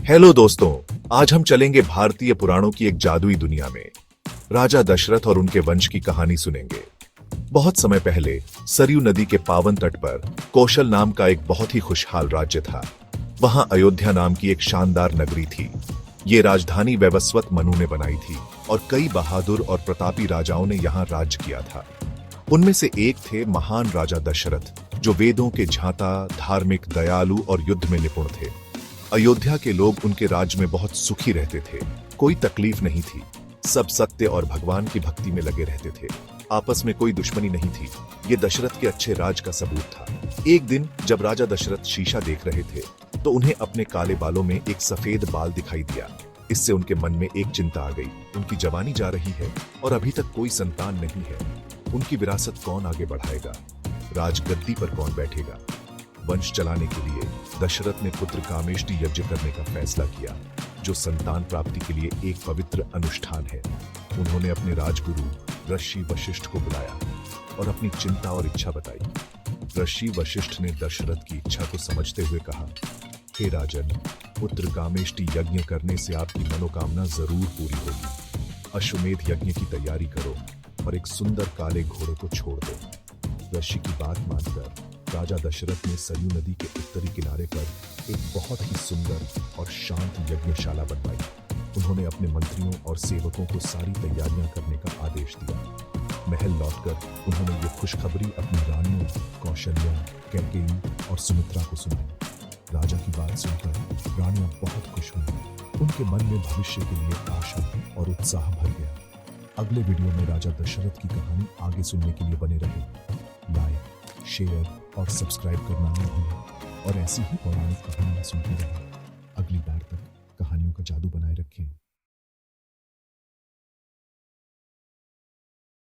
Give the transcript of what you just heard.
Hello दोस्तों, आज हम चलेंगे भारतीय पुराणों की एक जादुई दुनिया में। राजा दशरथ और उनके वंश की कहानी सुनेंगे। बहुत समय पहले सरयू नदी के पावन तट पर कौशल नाम का एक बहुत ही खुशहाल राज्य था। वहां अयोध्या नाम की एक शानदार नगरी थी। ये राजधानी वैवस्वत मनु ने बनाई थी और कई बहादुर और प्रतापी राजाओं ने यहाँ राज्य किया था। उनमें से एक थे महान राजा दशरथ, जो वेदों के झांता, धार्मिक, दयालु और युद्ध में निपुण थे। अयोध्या के लोग उनके राज्य में बहुत सुखी रहते थे। कोई तकलीफ नहीं थी। सब सत्य और भगवान की भक्ति में लगे रहते थे। आपस में कोई दुश्मनी नहीं थी। ये दशरथ के अच्छे राज का सबूत था। एक दिन जब राजा दशरथ शीशा देख रहे थे तो उन्हें अपने काले बालों में एक सफेद बाल दिखाई दिया। इससे उनके मन में एक चिंता आ गई। उनकी जवानी जा रही है और अभी तक कोई संतान नहीं है। उनकी विरासत कौन आगे बढ़ाएगा? राजगद्दी पर कौन बैठेगा? वंश चलाने के लिए दशरथ ने पुत्र कामेष्टि यज्ञ करने का फैसला किया, जो संतान प्राप्ति के लिए एक पवित्र अनुष्ठान है। उन्होंने अपने राजगुरु ऋषि वशिष्ठ को बुलाया और अपनी चिंता और इच्छा बताई। ऋषि वशिष्ठ ने दशरथ की इच्छा को समझते हुए कहा, हे राजन, पुत्र कामेष्टि यज्ञ करने से आपकी मनोकामना जरूर पूरी होगी। अश्वमेध यज्ञ की तैयारी करो और एक सुंदर काले घोड़े को छोड़ दो। ऋषि की बात मानकर राजा दशरथ ने सरयू नदी के उत्तरी किनारे पर एक बहुत ही सुंदर और शांत यज्ञशाला बनवाई। उन्होंने अपने मंत्रियों और सेवकों को सारी तैयारियां करने का आदेश दिया। महल लौटकर उन्होंने ये खुशखबरी अपनी रानियों कौशल्या, कैकेयी और सुमित्रा को सुनाई। राजा की बात सुनकर रानियां बहुत खुश हुई। उनके मन में भविष्य के लिए आशा और उत्साह भर गया। अगले वीडियो में राजा दशरथ की कहानी आगे सुनने के लिए बने रहें। लाइक, शेयर और सब्सक्राइब करना न भूलें और ऐसी ही पौराणिक कहानियां सुनते रहें। अगली बार तक कहानियों का जादू बनाए रखें।